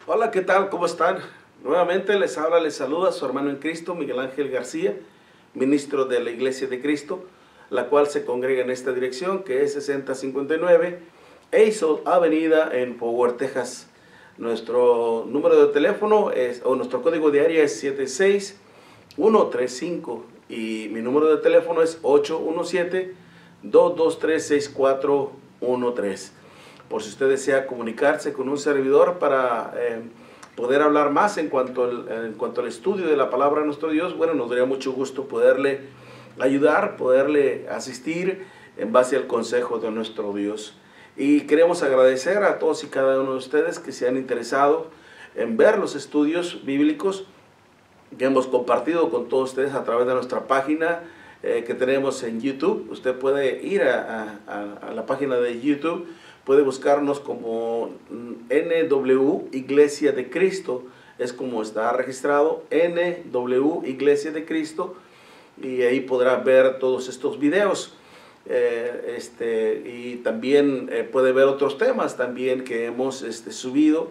Hola, ¿qué tal? ¿Cómo están? Nuevamente les saluda su hermano en Cristo, Miguel Ángel García, ministro de la Iglesia de Cristo, la cual se congrega en esta dirección, que es 6059 Eisel Avenida en Fort Worth, Texas. Nuestro número de teléfono nuestro código de área es 76135 y mi número de teléfono es 817-223-6413. Por si usted desea comunicarse con un servidor para poder hablar más en cuanto al estudio de la palabra de nuestro Dios, bueno, nos daría mucho gusto poderle ayudar, poderle asistir en base al consejo de nuestro Dios. Y queremos agradecer a todos y cada uno de ustedes que se han interesado en ver los estudios bíblicos que hemos compartido con todos ustedes a través de nuestra página que tenemos en YouTube. Usted puede ir a la página de YouTube, puede buscarnos como NW Iglesia de Cristo, es como está registrado, NW Iglesia de Cristo, y ahí podrá ver todos estos videos. Y también puede ver otros temas también que hemos subido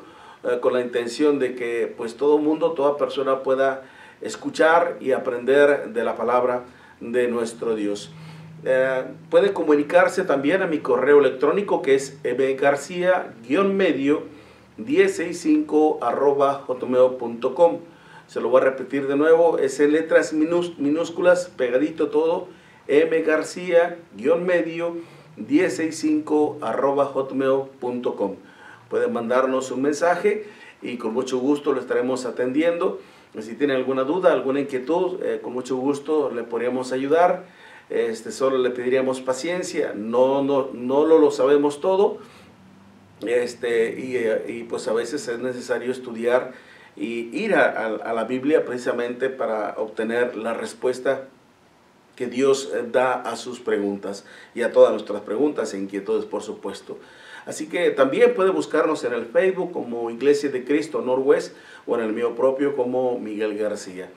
con la intención de que pues todo mundo, toda persona pueda escuchar y aprender de la palabra de nuestro Dios. Puede comunicarse también a mi correo electrónico, que es ebgarcia-medio1065@hotmail.com. Se lo voy a repetir de nuevo, es en letras minúsculas, pegadito todo, mgarcia-medio1065@hotmail.com. Pueden mandarnos un mensaje y con mucho gusto lo estaremos atendiendo. Si tiene alguna duda, alguna inquietud, con mucho gusto le podríamos ayudar. Solo le pediríamos paciencia, no lo sabemos todo, y pues a veces es necesario estudiar y ir a la Biblia precisamente para obtener la respuesta que Dios da a sus preguntas y a todas nuestras preguntas e inquietudes, por supuesto. Así que también puede buscarnos en el Facebook como Iglesia de Cristo Northwest o en el mío propio como Miguel García.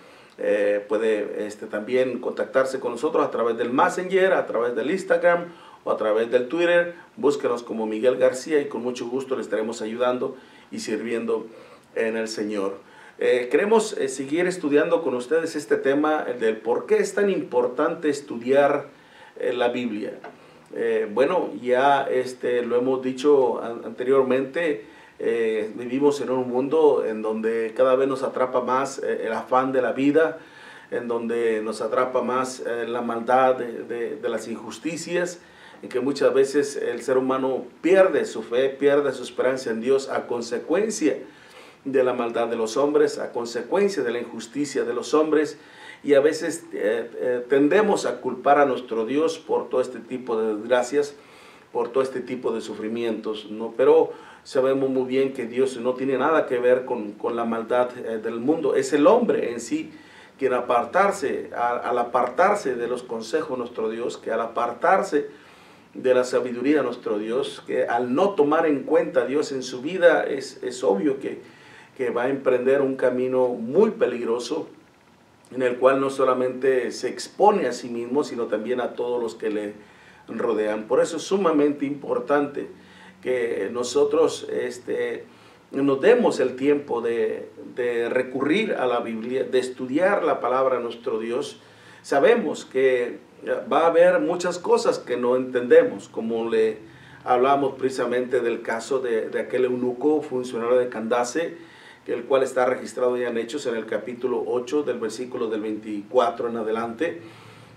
Puede también contactarse con nosotros a través del Messenger, a través del Instagram o a través del Twitter. Búsquenos como Miguel García y con mucho gusto le estaremos ayudando y sirviendo en el Señor. Queremos seguir estudiando con ustedes este tema del por qué es tan importante estudiar la Biblia. Bueno, ya lo hemos dicho anteriormente, vivimos en un mundo en donde cada vez nos atrapa más el afán de la vida, en donde nos atrapa más la maldad de las injusticias, en que muchas veces el ser humano pierde su fe, pierde su esperanza en Dios a consecuencia de la maldad de los hombres, a consecuencia de la injusticia de los hombres, y a veces tendemos a culpar a nuestro Dios por todo este tipo de desgracias, por todo este tipo de sufrimientos, ¿no? Pero sabemos muy bien que Dios no tiene nada que ver con la maldad del mundo. Es el hombre en sí quien al apartarse de los consejos de nuestro Dios, que al apartarse de la sabiduría de nuestro Dios, que al no tomar en cuenta a Dios en su vida, es obvio que va a emprender un camino muy peligroso, en el cual no solamente se expone a sí mismo, sino también a todos los que le rodean. Por eso es sumamente importante que nosotros nos demos el tiempo de recurrir a la Biblia, de estudiar la palabra de nuestro Dios. Sabemos que va a haber muchas cosas que no entendemos, como le hablamos precisamente del caso de aquel eunuco funcionario de Candace, el cual está registrado ya en Hechos, en el capítulo 8, del versículo del 24 en adelante,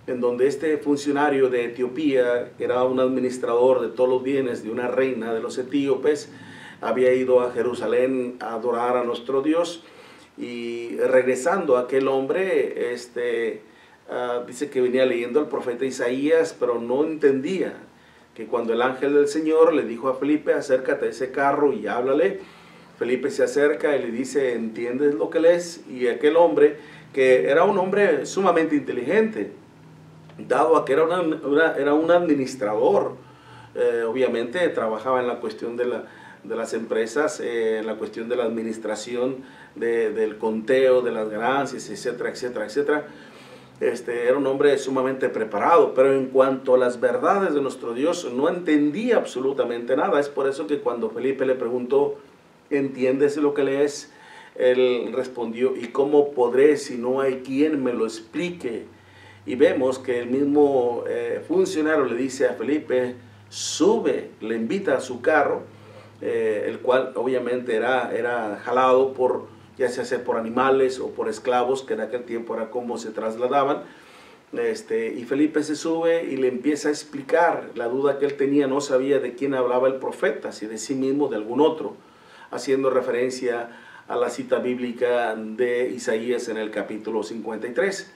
en donde este funcionario de Etiopía, que era un administrador de todos los bienes de una reina de los etíopes, había ido a Jerusalén a adorar a nuestro Dios, y regresando aquel hombre, dice que venía leyendo al profeta Isaías, pero no entendía que cuando el ángel del Señor le dijo a Felipe: acércate a ese carro y háblale, Felipe se acerca y le dice: ¿entiendes lo que lees? Y aquel hombre, que era un hombre sumamente inteligente, dado a que era un administrador, obviamente trabajaba en la cuestión de las empresas, en la cuestión de la administración, del conteo de las ganancias, etcétera, etcétera, etcétera. Era un hombre sumamente preparado, pero en cuanto a las verdades de nuestro Dios no entendía absolutamente nada. Es por eso que cuando Felipe le preguntó: ¿entiendes lo que lees? Él respondió, ¿y cómo podré si no hay quien me lo explique? Y vemos que el mismo funcionario le dice a Felipe, sube, le invita a su carro, el cual obviamente era jalado por, ya sea por animales o por esclavos, que en aquel tiempo era como se trasladaban. Y Felipe se sube y le empieza a explicar la duda que él tenía. No sabía de quién hablaba el profeta, si de sí mismo o de algún otro, haciendo referencia a la cita bíblica de Isaías en el capítulo 53.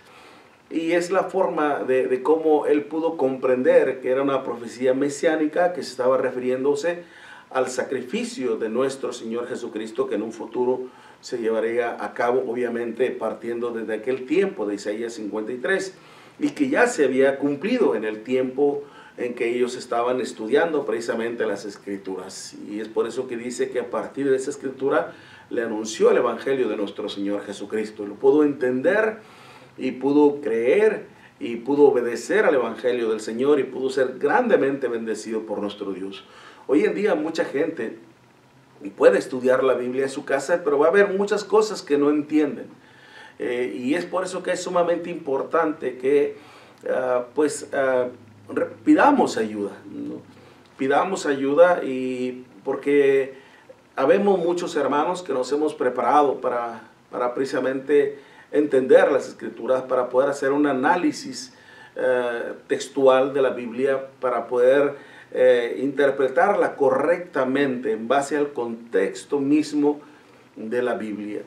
Y es la forma de cómo él pudo comprender que era una profecía mesiánica que se estaba refiriéndose al sacrificio de nuestro Señor Jesucristo, que en un futuro se llevaría a cabo, obviamente partiendo desde aquel tiempo de Isaías 53, y que ya se había cumplido en el tiempo en que ellos estaban estudiando precisamente las Escrituras. Y es por eso que dice que a partir de esa Escritura le anunció el Evangelio de nuestro Señor Jesucristo. Lo pudo entender y pudo creer y pudo obedecer al Evangelio del Señor y pudo ser grandemente bendecido por nuestro Dios. Hoy en día mucha gente puede estudiar la Biblia en su casa, pero va a haber muchas cosas que no entienden. Y es por eso que es sumamente importante que pidamos ayuda, ¿no? Pidamos ayuda, y porque habemos muchos hermanos que nos hemos preparado para precisamente entender las Escrituras, para poder hacer un análisis textual de la Biblia, para poder interpretarla correctamente en base al contexto mismo de la Biblia.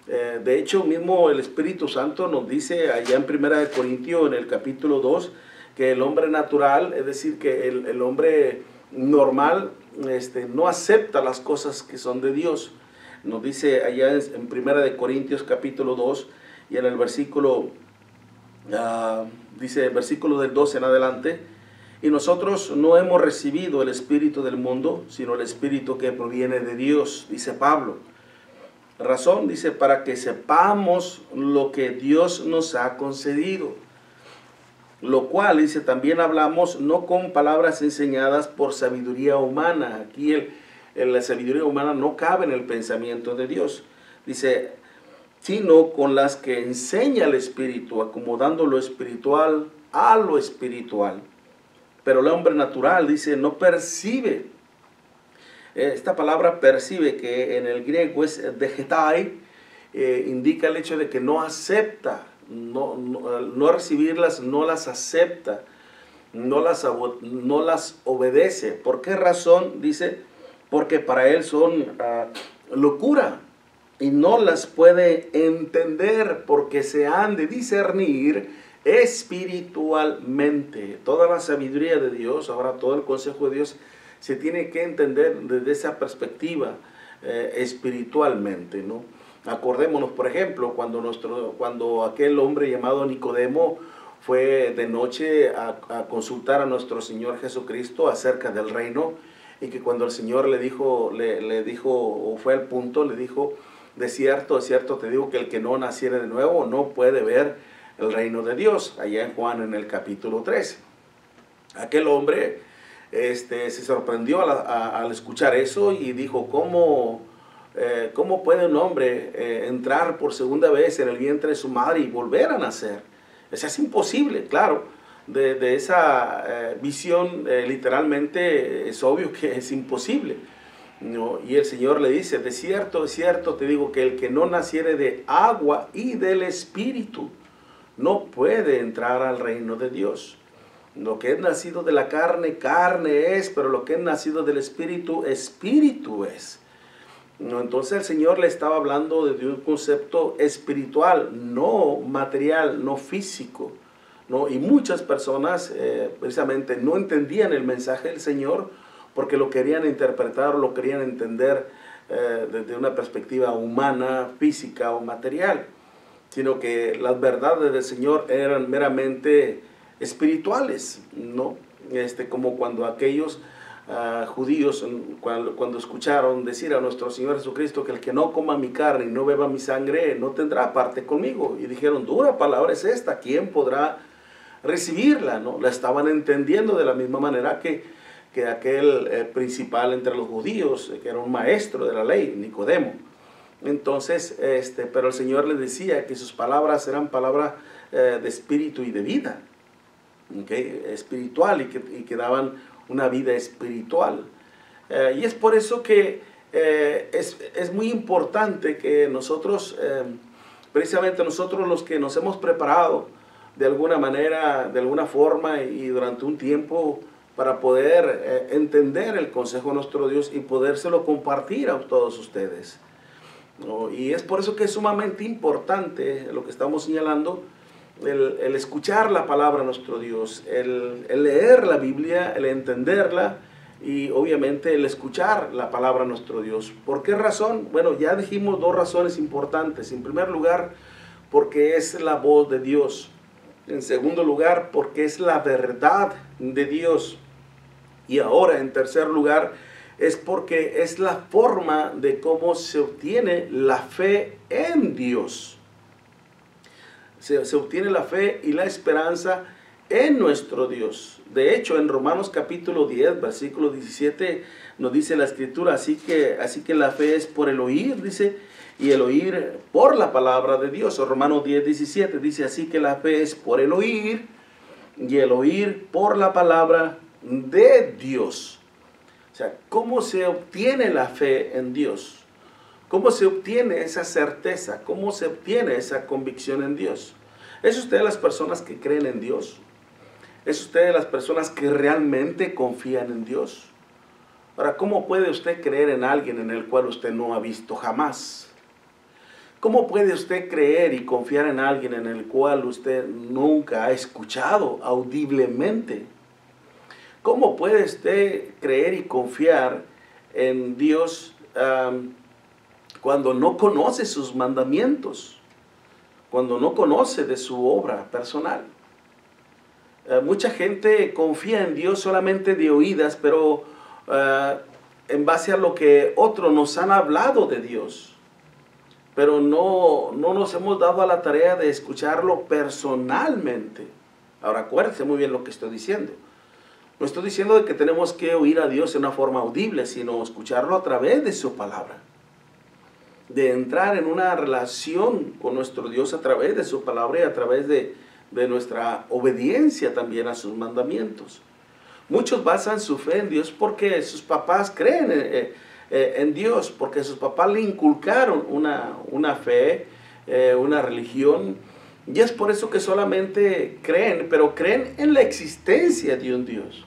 De hecho, mismo el Espíritu Santo nos dice allá en 1 Corintios, en el capítulo 2, que el hombre natural, es decir, que el hombre normal no acepta las cosas que son de Dios. Nos dice allá en 1 Corintios capítulo 2, y en el versículo, dice el versículo del 12 en adelante, y nosotros no hemos recibido el espíritu del mundo, sino el espíritu que proviene de Dios, dice Pablo. Razón, dice, para que sepamos lo que Dios nos ha concedido. Lo cual, dice, también hablamos no con palabras enseñadas por sabiduría humana. Aquí la sabiduría humana no cabe en el pensamiento de Dios. Dice, sino con las que enseña el Espíritu, acomodando lo espiritual a lo espiritual. Pero el hombre natural, dice, no percibe. Esta palabra percibe, que en el griego es degetai, indica el hecho de que no acepta, no recibirlas, no las acepta, no las obedece. ¿Por qué razón? Dice, porque para él son locura y no las puede entender, porque se han de discernir espiritualmente. Toda la sabiduría de Dios, ahora todo el consejo de Dios, se tiene que entender desde esa perspectiva espiritualmente, ¿no? Acordémonos, por ejemplo, cuando aquel hombre llamado Nicodemo fue de noche a consultar a nuestro Señor Jesucristo acerca del reino, y que cuando el Señor le dijo, o fue al punto, le dijo, de cierto te digo que el que no naciere de nuevo no puede ver el reino de Dios, allá en Juan en el capítulo 3. Aquel hombre se sorprendió al escuchar eso y dijo, ¿cómo puede un hombre entrar por segunda vez en el vientre de su madre y volver a nacer? Eso es imposible, claro. De esa visión literalmente es obvio que es imposible, ¿no? Y el Señor le dice, de cierto te digo que el que no naciere de agua y del Espíritu no puede entrar al reino de Dios. Lo que es nacido de la carne, carne es, pero lo que es nacido del Espíritu, Espíritu es. No, entonces el Señor le estaba hablando de un concepto espiritual, no material, no físico, ¿no? Y muchas personas precisamente no entendían el mensaje del Señor porque lo querían interpretar o lo querían entender desde una perspectiva humana, física o material, sino que las verdades del Señor eran meramente espirituales, ¿no? Como cuando aquellos judíos, cuando escucharon decir a nuestro Señor Jesucristo que el que no coma mi carne y no beba mi sangre no tendrá parte conmigo, y dijeron, dura palabra es esta, ¿quién podrá recibirla? ¿No? La estaban entendiendo de la misma manera que que aquel principal entre los judíos, que era un maestro de la ley, Nicodemo. Entonces, pero el Señor le decía que sus palabras eran palabras de espíritu y de vida, ¿okay? Espiritual, y que daban una vida espiritual. Y es por eso que es muy importante que nosotros, precisamente nosotros los que nos hemos preparado de alguna manera, de alguna forma y durante un tiempo para poder entender el consejo de nuestro Dios y podérselo compartir a todos ustedes, ¿no? Y es por eso que es sumamente importante lo que estamos señalando, el escuchar la palabra de nuestro Dios, el leer la Biblia, el entenderla y obviamente el escuchar la palabra de nuestro Dios. ¿Por qué razón? Bueno, ya dijimos dos razones importantes. En primer lugar, porque es la voz de Dios. En segundo lugar, porque es la verdad de Dios. Y ahora, en tercer lugar, es porque es la forma de cómo se obtiene la fe en Dios. Se obtiene la fe y la esperanza en nuestro Dios. De hecho, en Romanos capítulo 10, versículo 17, nos dice la Escritura, así que la fe es por el oír, dice, y el oír por la palabra de Dios. O Romanos 10, 17 dice, así que la fe es por el oír, y el oír por la palabra de Dios. O sea, ¿cómo se obtiene la fe en Dios? ¿Cómo se obtiene esa certeza? ¿Cómo se obtiene esa convicción en Dios? ¿Es usted de las personas que creen en Dios? ¿Es usted de las personas que realmente confían en Dios? Ahora, ¿cómo puede usted creer en alguien en el cual usted no ha visto jamás? ¿Cómo puede usted creer y confiar en alguien en el cual usted nunca ha escuchado audiblemente? ¿Cómo puede usted creer y confiar en Dios cuando no conoce sus mandamientos? Cuando no conoce de su obra personal. Mucha gente confía en Dios solamente de oídas, pero en base a lo que otros nos han hablado de Dios. Pero no nos hemos dado a la tarea de escucharlo personalmente. Ahora acuérdense muy bien lo que estoy diciendo. No estoy diciendo de que tenemos que oír a Dios de una forma audible, sino escucharlo a través de su palabra. De entrar en una relación con nuestro Dios a través de su palabra y a través de nuestra obediencia también a sus mandamientos. Muchos basan su fe en Dios porque sus papás creen en Dios, porque sus papás le inculcaron una fe, una religión, y es por eso que solamente creen, pero creen en la existencia de un Dios.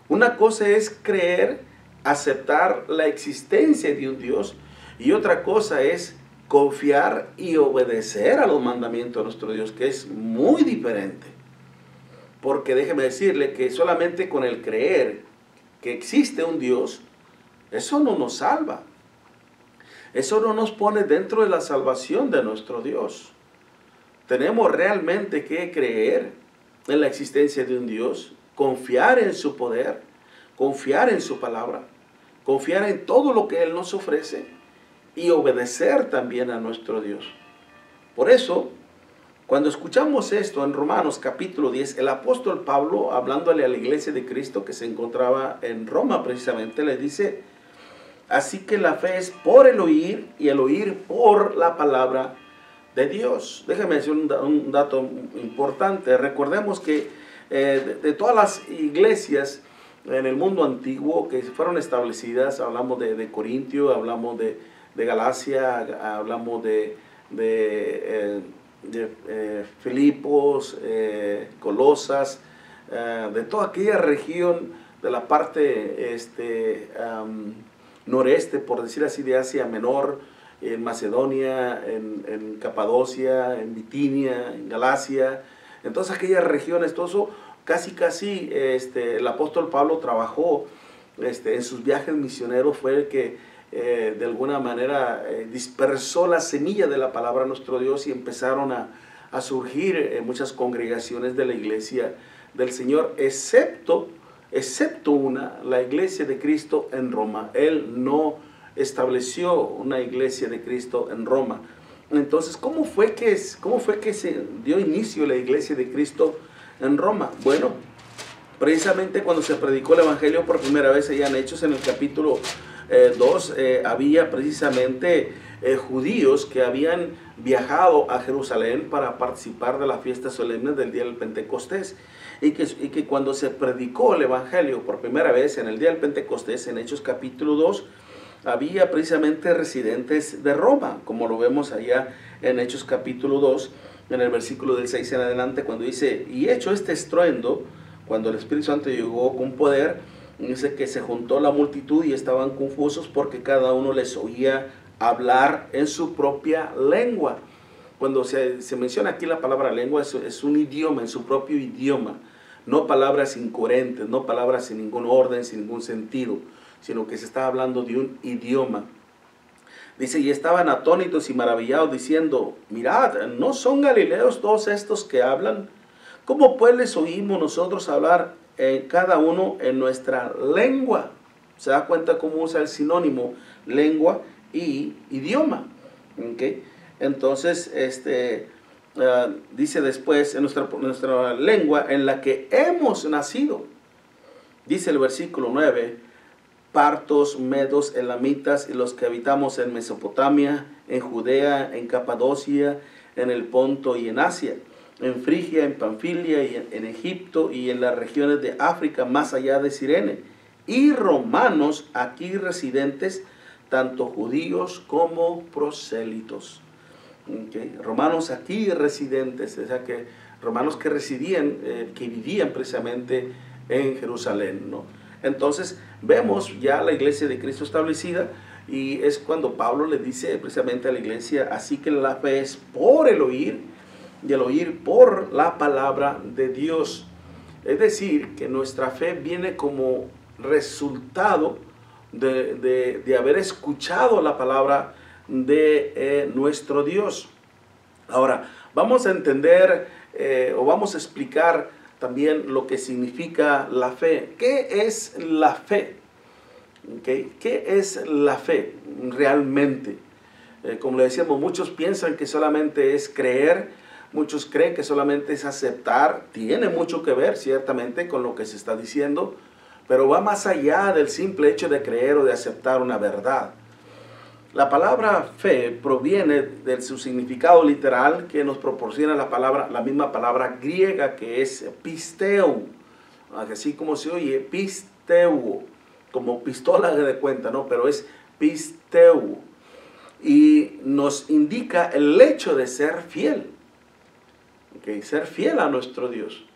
Una cosa es creer, aceptar la existencia de un Dios, y otra cosa es confiar y obedecer a los mandamientos de nuestro Dios, que es muy diferente. Porque déjeme decirle que solamente con el creer que existe un Dios, eso no nos salva. Eso no nos pone dentro de la salvación de nuestro Dios. Tenemos realmente que creer en la existencia de un Dios, confiar en su poder, confiar en su palabra, confiar en todo lo que Él nos ofrece y obedecer también a nuestro Dios. Por eso, cuando escuchamos esto en Romanos capítulo 10, el apóstol Pablo, hablándole a la iglesia de Cristo que se encontraba en Roma precisamente, le dice, así que la fe es por el oír y el oír por la palabra de Dios. Déjame decir un dato importante. Recordemos que de todas las iglesias en el mundo antiguo que fueron establecidas, hablamos de Corintio, hablamos de Galacia, hablamos de Filipos, Colosas, de toda aquella región de la parte noreste, por decir así, de Asia Menor, en Macedonia, en Capadocia, en Bitinia, en Galacia, en todas aquellas regiones. Todo eso casi el apóstol Pablo trabajó en sus viajes misioneros, fue el que de alguna manera dispersó la semilla de la palabra de nuestro Dios y empezaron a surgir muchas congregaciones de la iglesia del Señor, excepto una, la iglesia de Cristo en Roma. Él no estableció una iglesia de Cristo en Roma. Entonces, ¿cómo fue que se dio inicio la iglesia de Cristo en Roma? Bueno, Precisamente cuando se predicó el Evangelio por primera vez allá en Hechos, en el capítulo 2, había precisamente judíos que habían viajado a Jerusalén para participar de la fiesta solemne del día del Pentecostés. Y que cuando se predicó el Evangelio por primera vez en el día del Pentecostés, en Hechos capítulo 2, había precisamente residentes de Roma, como lo vemos allá en Hechos capítulo 2, en el versículo del 6 en adelante, cuando dice: y hecho este estruendo, cuando el Espíritu Santo llegó con poder, dice que se juntó la multitud y estaban confusos porque cada uno les oía hablar en su propia lengua. Cuando se menciona aquí la palabra lengua, es un idioma, en su propio idioma. No palabras incoherentes, no palabras sin ningún orden, sin ningún sentido, sino que se está hablando de un idioma. Dice: y estaban atónitos y maravillados diciendo: mirad, ¿no son galileos todos estos que hablan? ¿Cómo pues les oímos nosotros hablar cada uno en nuestra lengua? Se da cuenta cómo usa el sinónimo lengua y idioma. ¿Okay? Entonces, dice después, en nuestra lengua en la que hemos nacido. Dice el versículo 9: partos, medos, elamitas y los que habitamos en Mesopotamia, en Judea, en Capadocia, en el Ponto y en Asia, en Frigia, en Panfilia y en Egipto y en las regiones de África más allá de Cirene, y romanos aquí residentes, tanto judíos como prosélitos. Okay. Romanos aquí residentes, o sea que romanos que residían, que vivían precisamente en Jerusalén, ¿no? Entonces vemos ya la iglesia de Cristo establecida, y es cuando Pablo le dice precisamente a la iglesia: así que la fe es por el oír, y el oír por la palabra de Dios. Es decir, que nuestra fe viene como resultado de haber escuchado la palabra de nuestro Dios. Ahora, vamos a entender o vamos a explicar también lo que significa la fe. ¿Qué es la fe? ¿Okay? ¿Qué es la fe realmente? Como le decíamos, muchos piensan que solamente es creer, muchos creen que solamente es aceptar. Tiene mucho que ver ciertamente con lo que se está diciendo, pero va más allá del simple hecho de creer o de aceptar una verdad. La palabra fe proviene de su significado literal que nos proporciona la misma palabra griega, que es pisteu, así como se oye, pisteu, como pistola de cuenta, ¿no? Pero es pisteu, y nos indica el hecho de ser fiel, ¿okay? Ser fiel a nuestro Dios.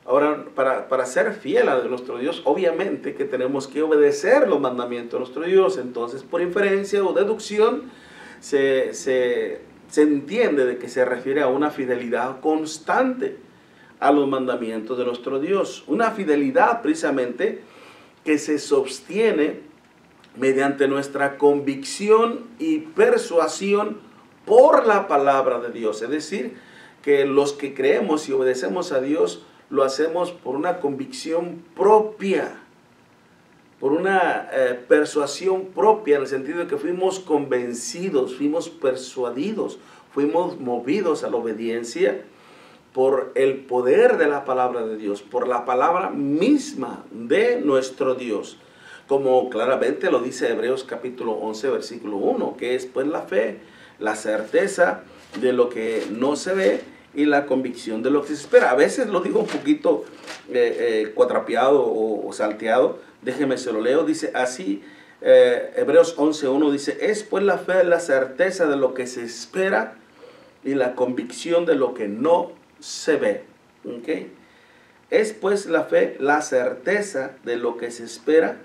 Ahora, para ser fiel a nuestro Dios, obviamente que tenemos que obedecer los mandamientos de nuestro Dios. Entonces, por inferencia o deducción, se entiende de que se refiere a una fidelidad constante a los mandamientos de nuestro Dios. Una fidelidad precisamente que se sostiene mediante nuestra convicción y persuasión por la palabra de Dios. Es decir, que los que creemos y obedecemos a Dios lo hacemos por una convicción propia, por una persuasión propia, en el sentido de que fuimos convencidos, fuimos persuadidos, fuimos movidos a la obediencia por el poder de la palabra de Dios, por la palabra misma de nuestro Dios. Como claramente lo dice Hebreos capítulo 11, versículo 1, que es pues la fe, la certeza de lo que no se ve y la convicción de lo que se espera. A veces lo digo un poquito cuatrapeado o salteado. Déjeme se lo leo. Dice así, Hebreos 11:1 dice: es pues la fe la certeza de lo que se espera y la convicción de lo que no se ve. ¿Okay? Es pues la fe la certeza de lo que se espera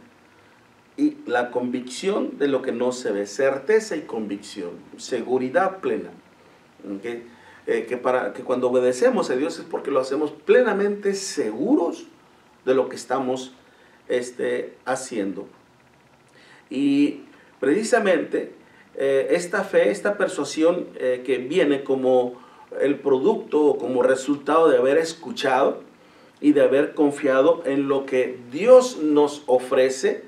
y la convicción de lo que no se ve. Certeza y convicción, seguridad plena. ¿Okay? Que cuando obedecemos a Dios es porque lo hacemos plenamente seguros de lo que estamos haciendo. Y precisamente esta fe, esta persuasión que viene como el producto o como resultado de haber escuchado y de haber confiado en lo que Dios nos ofrece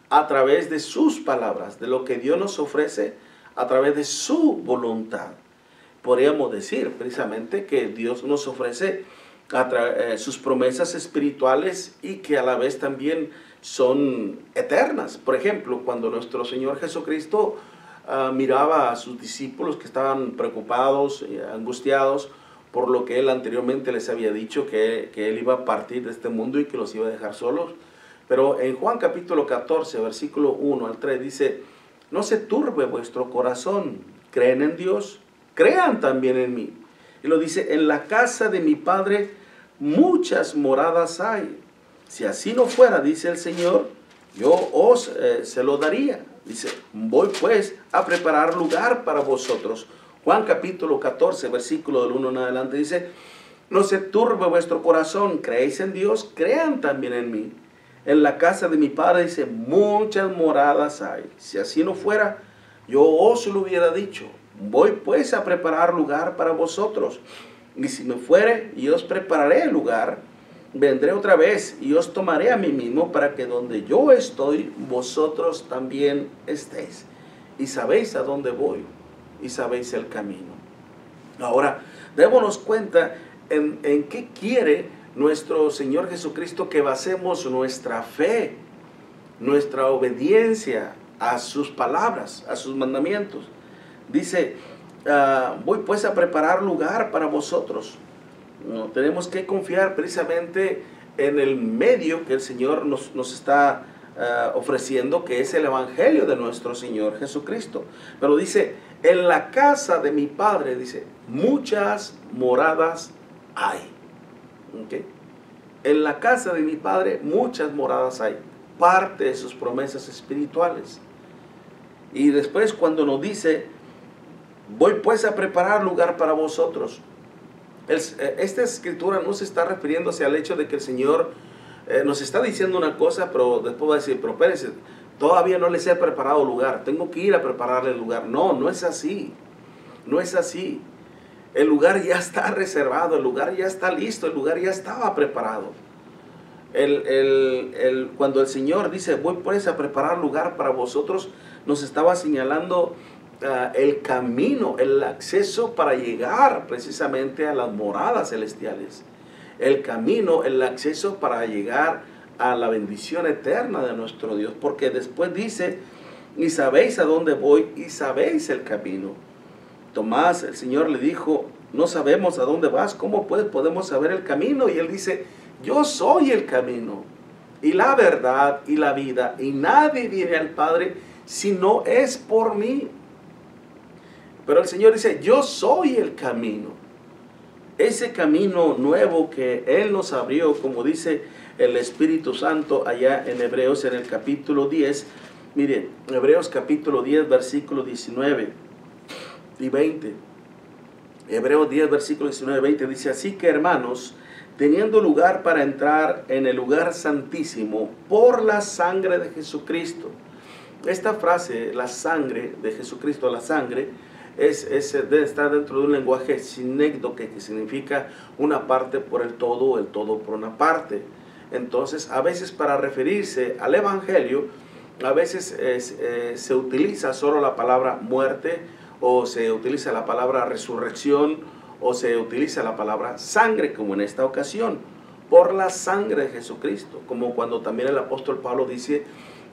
a través de sus palabras, de lo que Dios nos ofrece a través de su voluntad. Podríamos decir precisamente que Dios nos ofrece sus promesas espirituales y que a la vez también son eternas. Por ejemplo, cuando nuestro Señor Jesucristo miraba a sus discípulos que estaban preocupados, angustiados por lo que Él anteriormente les había dicho, que Él iba a partir de este mundo y que los iba a dejar solos. Pero en Juan capítulo 14, versículo 1 al 3 dice: no se turbe vuestro corazón, creen en Dios, crean también en mí. Y lo dice: en la casa de mi Padre muchas moradas hay. Si así no fuera, dice el Señor, yo os se lo daría. Dice: voy pues a preparar lugar para vosotros. Juan capítulo 14, versículo del 1 en adelante dice: no se turbe vuestro corazón, creéis en Dios, crean también en mí. En la casa de mi Padre, dice, muchas moradas hay. Si así no fuera, yo os lo hubiera dicho. Voy pues a preparar lugar para vosotros. Y si me fuere, y os prepararé el lugar, vendré otra vez y os tomaré a mí mismo, para que donde yo estoy, vosotros también estéis. Y sabéis a dónde voy, y sabéis el camino. Ahora, démonos cuenta en qué quiere nuestro Señor Jesucristo que basemos nuestra fe, nuestra obediencia a sus palabras, a sus mandamientos. Dice: voy pues a preparar lugar para vosotros. Tenemos que confiar precisamente en el medio que el Señor nos está ofreciendo, que es el Evangelio de nuestro Señor Jesucristo. Pero dice: en la casa de mi Padre, dice, muchas moradas hay. ¿Okay? En la casa de mi Padre muchas moradas hay. Parte de sus promesas espirituales. Y después, cuando nos dice: voy pues a preparar lugar para vosotros, esta escritura no se está refiriéndose al hecho de que el Señor nos está diciendo una cosa, pero después va a decir: pero espérense, todavía no les he preparado lugar, tengo que ir a prepararle el lugar. No, no es así. No es así. El lugar ya está reservado, el lugar ya está listo, el lugar ya estaba preparado. Cuando el Señor dice: voy pues a preparar lugar para vosotros, nos estaba señalando el camino, el acceso para llegar precisamente a las moradas celestiales. El camino, el acceso para llegar a la bendición eterna de nuestro Dios. Porque después dice: y sabéis a dónde voy y sabéis el camino. Tomás, el Señor le dijo: no sabemos a dónde vas, ¿cómo pues podemos saber el camino? Y él dice: yo soy el camino y la verdad y la vida, y nadie viene al Padre si no es por mí. Pero el Señor dice: yo soy el camino. Ese camino nuevo que Él nos abrió, como dice el Espíritu Santo allá en Hebreos, en el capítulo 10. Miren, Hebreos capítulo 10, versículo 19 y 20. Hebreos 10, versículo 19 y 20 dice: así que, hermanos, teniendo lugar para entrar en el lugar santísimo por la sangre de Jesucristo. Esta frase, la sangre de Jesucristo, la sangre, debe estar dentro de un lenguaje sinécdoque, que significa una parte por el todo por una parte. Entonces, a veces para referirse al Evangelio, a veces se utiliza solo la palabra muerte, o se utiliza la palabra resurrección, o se utiliza la palabra sangre, como en esta ocasión, por la sangre de Jesucristo, como cuando también el apóstol Pablo dice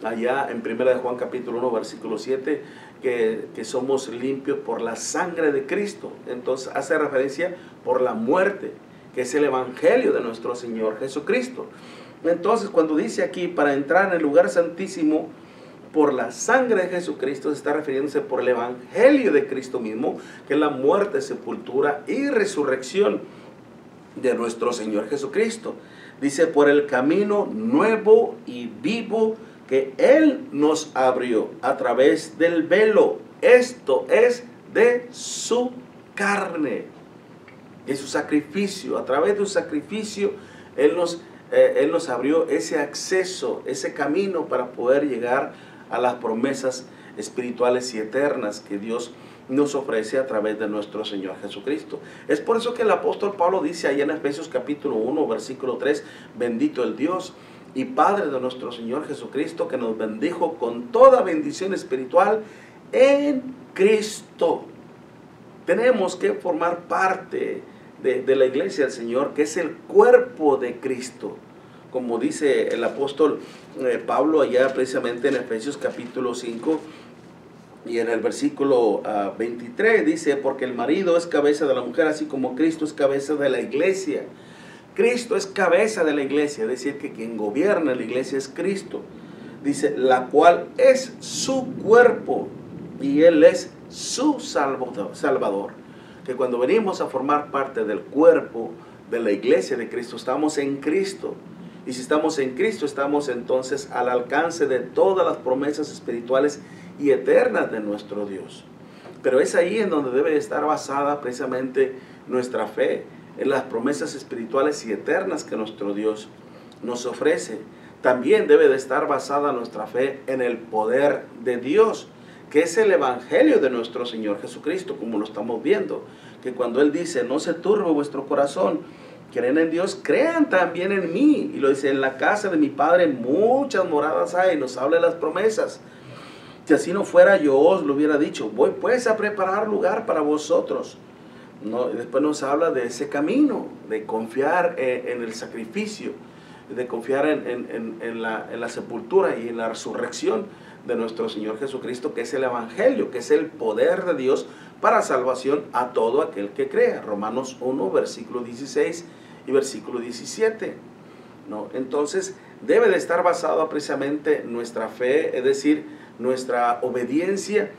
allá en 1 de Juan capítulo 1 versículo 7 que somos limpios por la sangre de Cristo. Entonces hace referencia por la muerte, que es el Evangelio de nuestro Señor Jesucristo. Entonces, cuando dice aquí para entrar en el lugar santísimo por la sangre de Jesucristo, se está refiriéndose por el Evangelio de Cristo mismo, que es la muerte, sepultura y resurrección de nuestro Señor Jesucristo. Dice: por el camino nuevo y vivo que Él nos abrió a través del velo. Esto es de su carne, de su sacrificio. A través de su sacrificio Él nos abrió ese acceso, ese camino para poder llegar a las promesas espirituales y eternas que Dios nos ofrece a través de nuestro Señor Jesucristo. Es por eso que el apóstol Pablo dice allá en Efesios capítulo 1, versículo 3, bendito el Dios y Padre de nuestro Señor Jesucristo, que nos bendijo con toda bendición espiritual en Cristo. Tenemos que formar parte de la iglesia del Señor, que es el cuerpo de Cristo. Como dice el apóstol Pablo allá precisamente en Efesios capítulo 5 y en el versículo 23 dice, porque el marido es cabeza de la mujer, así como Cristo es cabeza de la iglesia. Cristo es cabeza de la iglesia, es decir, que quien gobierna la iglesia es Cristo. Dice, la cual es su cuerpo y Él es su Salvador. Que cuando venimos a formar parte del cuerpo de la iglesia de Cristo, estamos en Cristo. Y si estamos en Cristo, estamos entonces al alcance de todas las promesas espirituales y eternas de nuestro Dios. Pero es ahí en donde debe estar basada precisamente nuestra fe, en las promesas espirituales y eternas que nuestro Dios nos ofrece. También debe de estar basada nuestra fe en el poder de Dios, que es el evangelio de nuestro Señor Jesucristo, como lo estamos viendo, que cuando Él dice, no se turbe vuestro corazón, creen en Dios, crean también en mí. Y lo dice, en la casa de mi Padre muchas moradas hay, nos habla de las promesas. Si así no fuera, yo os lo hubiera dicho, voy pues a preparar lugar para vosotros. No, y después nos habla de ese camino, de confiar en el sacrificio, de confiar en la sepultura y en la resurrección de nuestro Señor Jesucristo, que es el evangelio, que es el poder de Dios para salvación a todo aquel que crea. Romanos 1, versículo 16 y versículo 17. ¿No? Entonces, debe de estar basada precisamente nuestra fe, es decir, nuestra obediencia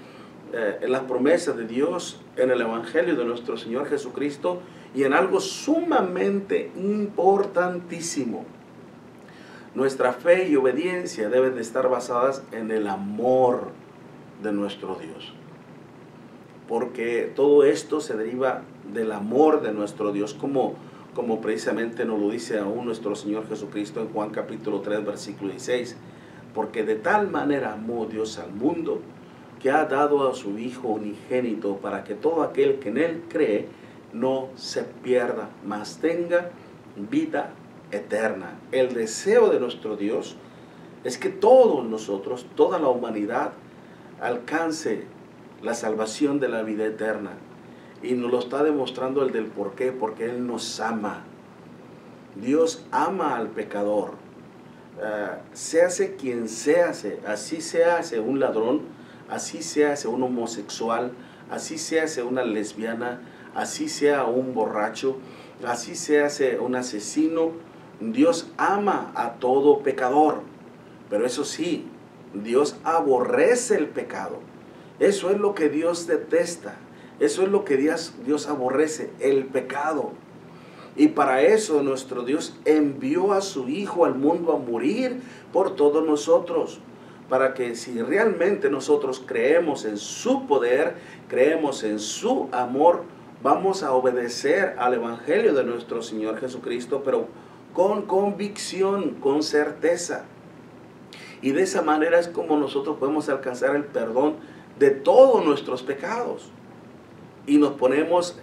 en las promesas de Dios, en el evangelio de nuestro Señor Jesucristo y en algo sumamente importantísimo. Nuestra fe y obediencia deben de estar basadas en el amor de nuestro Dios. Porque todo esto se deriva del amor de nuestro Dios, como precisamente nos lo dice aún nuestro Señor Jesucristo en Juan capítulo 3, versículo 16. Porque de tal manera amó Dios al mundo, que ha dado a su Hijo unigénito, para que todo aquel que en Él cree no se pierda, mas tenga vida eterna. El deseo de nuestro Dios es que todos nosotros, toda la humanidad, alcance la salvación de la vida eterna. Y nos lo está demostrando el del por qué, porque Él nos ama. Dios ama al pecador. Se hace quien se hace, así se hace un ladrón, así se hace un homosexual, así se hace una lesbiana, así sea un borracho, así se hace un asesino. Dios ama a todo pecador, pero eso sí, Dios aborrece el pecado. Eso es lo que Dios detesta, eso es lo que Dios aborrece, el pecado. Y para eso nuestro Dios envió a su Hijo al mundo a morir por todos nosotros, para que si realmente nosotros creemos en su poder, creemos en su amor, vamos a obedecer al evangelio de nuestro Señor Jesucristo, pero con convicción, con certeza. Y de esa manera es como nosotros podemos alcanzar el perdón de todos nuestros pecados. Y nos ponemos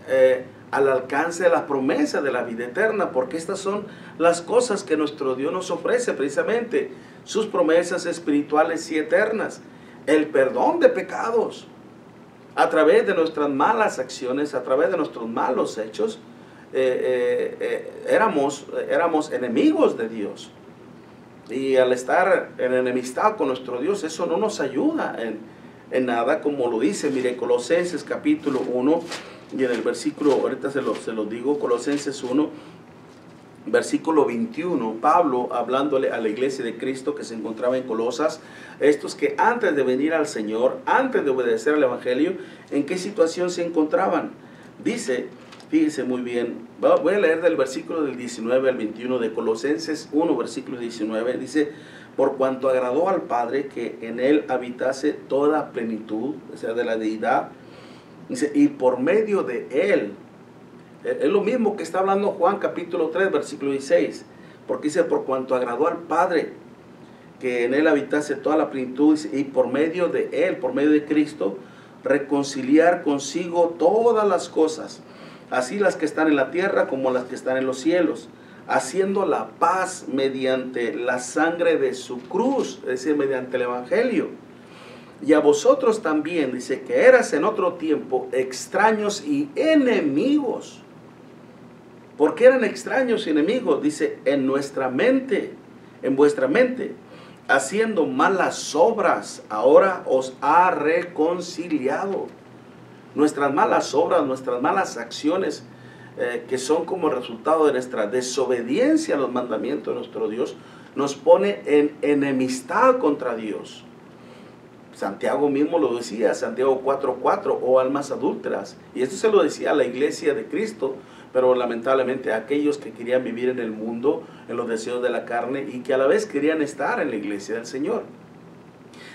al alcance de la promesa de la vida eterna, porque estas son las cosas que nuestro Dios nos ofrece precisamente, sus promesas espirituales y eternas. El perdón de pecados a través de nuestras malas acciones, a través de nuestros malos hechos. Éramos enemigos de Dios, y al estar en enemistad con nuestro Dios, eso no nos ayuda en nada, como lo dice, mire, Colosenses capítulo 1, y en el versículo, ahorita se los digo, Colosenses 1, versículo 21, Pablo hablándole a la iglesia de Cristo que se encontraba en Colosas, estos que antes de venir al Señor, antes de obedecer al evangelio, ¿en qué situación se encontraban? Dice, fíjense muy bien, voy a leer del versículo del 19 al 21 de Colosenses 1, versículo 19, dice, por cuanto agradó al Padre que en Él habitase toda plenitud, o sea, de la deidad, dice, y por medio de Él, es lo mismo que está hablando Juan capítulo 3, versículo 16, porque dice, por cuanto agradó al Padre que en Él habitase toda la plenitud, y por medio de Él, por medio de Cristo, reconciliar consigo todas las cosas, así las que están en la tierra como las que están en los cielos, haciendo la paz mediante la sangre de su cruz, es decir, mediante el evangelio. Y a vosotros también, dice, que eras en otro tiempo extraños y enemigos. porque eran extraños y enemigos, dice, en nuestra mente, en vuestra mente, haciendo malas obras, ahora os ha reconciliado. Nuestras malas obras, nuestras malas acciones, que son como resultado de nuestra desobediencia a los mandamientos de nuestro Dios, nos pone en enemistad contra Dios. Santiago mismo lo decía, Santiago 4:4, o almas adúlteras. Y esto se lo decía a la iglesia de Cristo, pero lamentablemente a aquellos que querían vivir en el mundo, en los deseos de la carne, y que a la vez querían estar en la iglesia del Señor.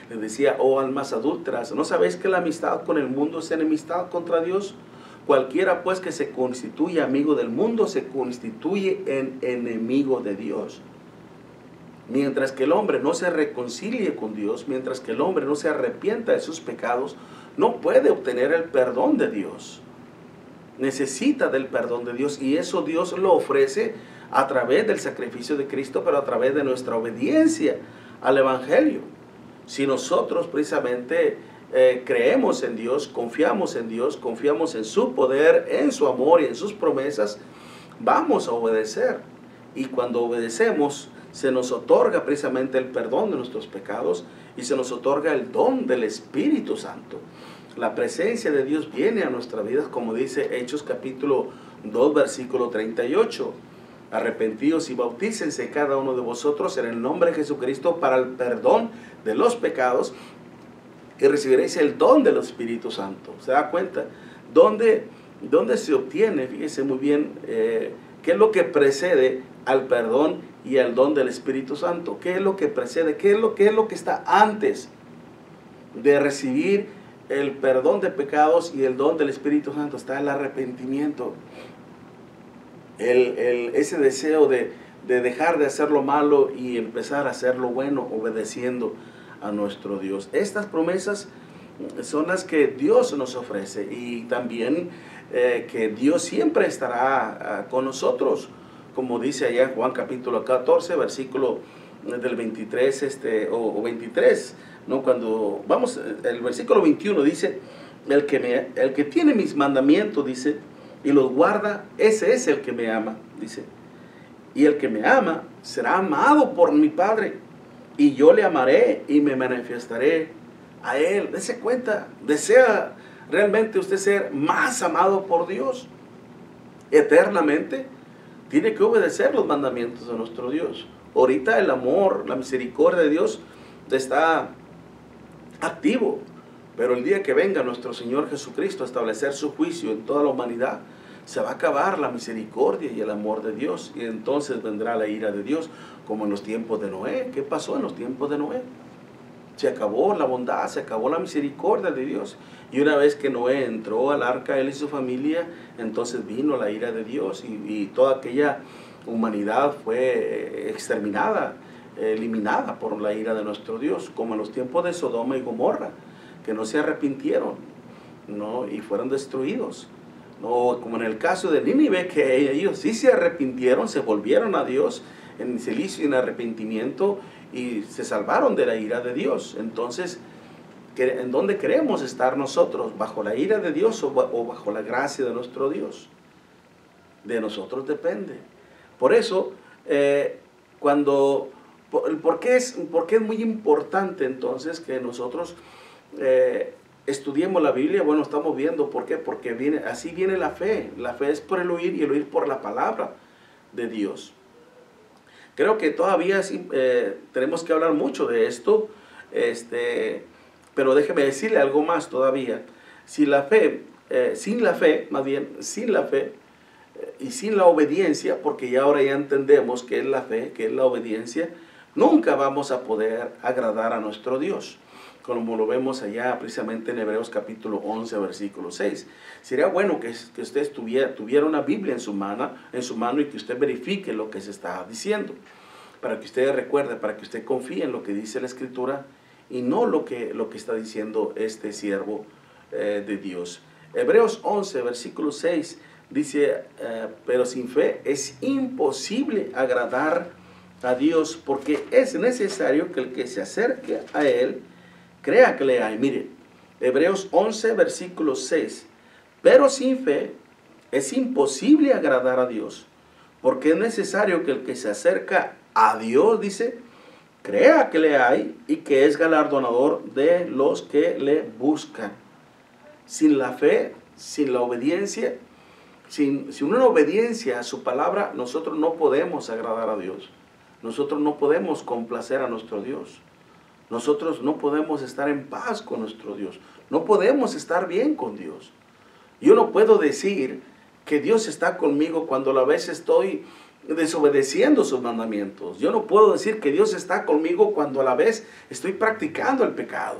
Les decía, oh almas adúlteras, ¿no sabéis que la amistad con el mundo es enemistad contra Dios? Cualquiera pues que se constituye amigo del mundo, se constituye en enemigo de Dios. Mientras que el hombre no se reconcilie con Dios, mientras que el hombre no se arrepienta de sus pecados, no puede obtener el perdón de Dios. Necesita del perdón de Dios, y eso Dios lo ofrece a través del sacrificio de Cristo, pero a través de nuestra obediencia al Evangelio. Si nosotros precisamente creemos en Dios, confiamos en su poder, en su amor y en sus promesas, vamos a obedecer. Y cuando obedecemos, se nos otorga precisamente el perdón de nuestros pecados y se nos otorga el don del Espíritu Santo. La presencia de Dios viene a nuestra vida, como dice Hechos capítulo 2, versículo 38. Arrepentidos y bautícense cada uno de vosotros en el nombre de Jesucristo para el perdón de los pecados y recibiréis el don del Espíritu Santo. ¿Se da cuenta? ¿Dónde se obtiene? Fíjese muy bien, ¿qué es lo que precede al perdón y al don del Espíritu Santo? ¿Qué es lo que precede? ¿Qué es lo que está antes de recibir el perdón de pecados y el don del Espíritu Santo? Está el arrepentimiento. Ese deseo de dejar de hacer lo malo y empezar a hacer lo bueno, obedeciendo a nuestro Dios. Estas promesas son las que Dios nos ofrece, y también que Dios siempre estará con nosotros, como dice allá en Juan capítulo 14, versículo del 23 o 23, ¿no? Cuando vamos, el versículo 21 dice, el que tiene mis mandamientos, dice, y los guarda, ese es el que me ama, dice. Y el que me ama será amado por mi Padre, y yo le amaré y me manifestaré a él. Dese cuenta, desea realmente usted ser más amado por Dios eternamente, tiene que obedecer los mandamientos de nuestro Dios. Ahorita el amor, la misericordia de Dios está activo, pero el día que venga nuestro Señor Jesucristo a establecer su juicio en toda la humanidad, se va a acabar la misericordia y el amor de Dios, y entonces vendrá la ira de Dios, como en los tiempos de Noé. ¿Qué pasó en los tiempos de Noé? Se acabó la bondad, se acabó la misericordia de Dios. Y una vez que Noé entró al arca, él y su familia, entonces vino la ira de Dios, y toda aquella humanidad fue exterminada, eliminada por la ira de nuestro Dios, como en los tiempos de Sodoma y Gomorra, que no se arrepintieron, ¿no? Y fueron destruidos. No, como en el caso de Nínive, que ellos sí se arrepintieron, se volvieron a Dios en silicio y en arrepentimiento, y se salvaron de la ira de Dios. Entonces, ¿en dónde queremos estar nosotros? ¿Bajo la ira de Dios o bajo la gracia de nuestro Dios? De nosotros depende. Por eso, ¿por qué es muy importante entonces que nosotros estudiemos la Biblia? Bueno, estamos viendo por qué, porque así viene la fe. La fe es por el oír, y el oír por la palabra de Dios. Creo que todavía sí, tenemos que hablar mucho de esto, pero déjeme decirle algo más todavía. Sin la fe y sin la obediencia, porque ahora ya entendemos qué es la fe, qué es la obediencia, nunca vamos a poder agradar a nuestro Dios, como lo vemos allá precisamente en Hebreos capítulo 11, versículo 6. Sería bueno que usted tuviera una Biblia en su mano y que usted verifique lo que se está diciendo, para que usted recuerde, para que usted confíe en lo que dice la Escritura y no lo que está diciendo este siervo de Dios. Hebreos 11, versículo 6 dice, pero sin fe es imposible agradar a Dios, porque es necesario que el que se acerque a Él crea que le hay. Mire, Hebreos 11, versículo 6. Pero sin fe es imposible agradar a Dios, Porque es necesario que el que se acerca a Dios, dice, crea que le hay y que es galardonador de los que le buscan. Sin la fe, sin la obediencia, sin una obediencia a su palabra, nosotros no podemos agradar a Dios. Nosotros no podemos complacer a nuestro Dios. Nosotros no podemos estar en paz con nuestro Dios. No podemos estar bien con Dios. Yo no puedo decir que Dios está conmigo cuando a la vez estoy desobedeciendo sus mandamientos. Yo no puedo decir que Dios está conmigo cuando a la vez estoy practicando el pecado.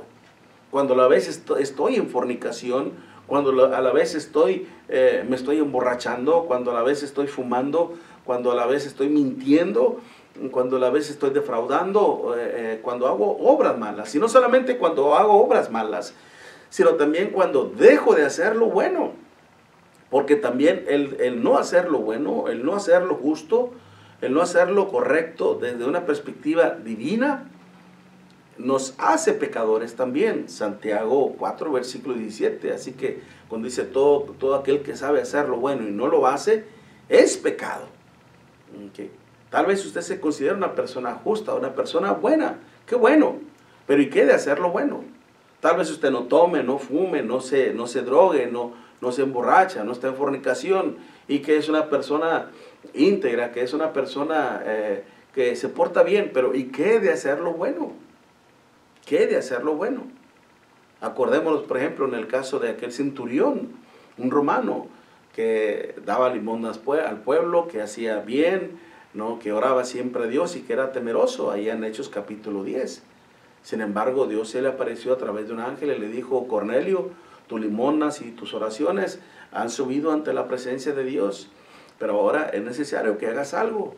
Cuando a la vez estoy en fornicación, cuando a la vez me estoy emborrachando, cuando a la vez estoy fumando, cuando a la vez estoy mintiendo, cuando a la vez estoy defraudando, cuando hago obras malas. Y no solamente cuando hago obras malas, sino también cuando dejo de hacer lo bueno. Porque también el no hacer lo bueno, el no hacer lo justo, el no hacer lo correcto desde una perspectiva divina, nos hace pecadores también. Santiago 4, versículo 17. Así que cuando dice todo aquel que sabe hacer lo bueno y no lo hace, es pecado. Okay. Tal vez usted se considera una persona justa, una persona buena. ¡Qué bueno! Pero ¿y qué de hacer lo bueno? Tal vez usted no tome, no fume, no se drogue, no se emborracha, no está en fornicación, y que es una persona íntegra, que es una persona que se porta bien. Pero ¿y qué de hacer lo bueno? ¿Qué de hacer lo bueno? Acordémonos, por ejemplo, en el caso de aquel centurión, un romano, que daba limosnas al pueblo, que hacía bien, ¿no? Que oraba siempre a Dios y que era temeroso, allá en Hechos capítulo 10. Sin embargo, Dios se le apareció a través de un ángel y le dijo: Cornelio, tus limosnas y tus oraciones han subido ante la presencia de Dios, pero ahora es necesario que hagas algo.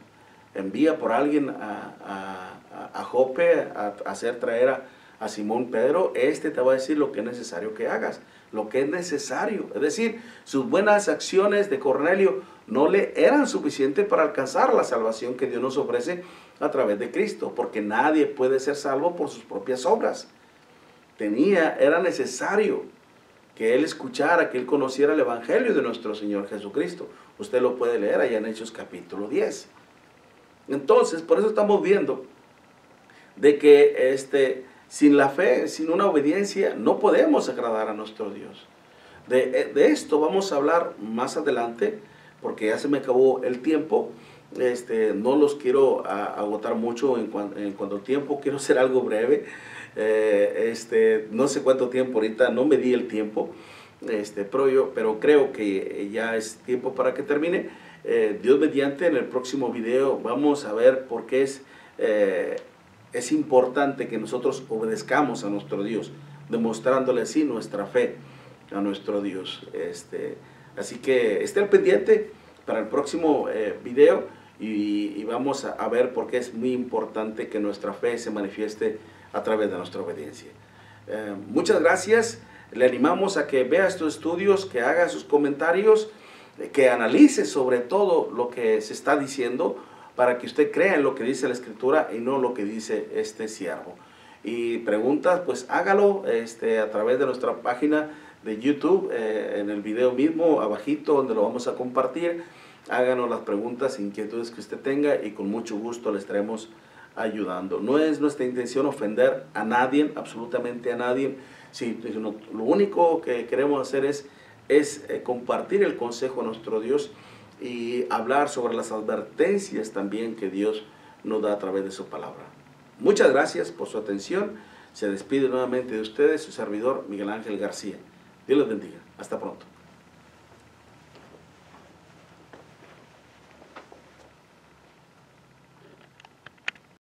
Envía por alguien a Jope a hacer traer a Simón Pedro. Este te va a decir lo que es necesario que hagas, lo que es necesario. Es decir, sus buenas acciones de Cornelio no le eran suficientes para alcanzar la salvación que Dios nos ofrece a través de Cristo, porque nadie puede ser salvo por sus propias obras. Era necesario que él escuchara, que él conociera el Evangelio de nuestro Señor Jesucristo. Usted lo puede leer allá en Hechos capítulo 10. Entonces, por eso estamos viendo de que sin la fe, sin una obediencia, no podemos agradar a nuestro Dios. De esto vamos a hablar más adelante, porque ya se me acabó el tiempo. No los quiero agotar mucho en cuanto al tiempo. Quiero hacer algo breve. No sé cuánto tiempo ahorita, no medí el tiempo, pero creo que ya es tiempo para que termine. Dios mediante, en el próximo video vamos a ver por qué es importante que nosotros obedezcamos a nuestro Dios, demostrándole así nuestra fe a nuestro Dios. Así que esté al pendiente para el próximo video y vamos a ver por qué es muy importante que nuestra fe se manifieste a través de nuestra obediencia. Muchas gracias. Le animamos a que vea estos estudios, que haga sus comentarios, que analice sobre todo lo que se está diciendo, para que usted crea en lo que dice la Escritura y no lo que dice este siervo. Y preguntas, pues hágalo a través de nuestra página de YouTube, en el video mismo, abajito, donde lo vamos a compartir. Háganos las preguntas, inquietudes que usted tenga, y con mucho gusto le estaremos ayudando. No es nuestra intención ofender a nadie, absolutamente a nadie, sino lo único que queremos hacer es compartir el consejo de nuestro Dios y hablar sobre las advertencias también que Dios nos da a través de su palabra. Muchas gracias por su atención. Se despide nuevamente de ustedes su servidor Miguel Ángel García. Dios les bendiga. Hasta pronto.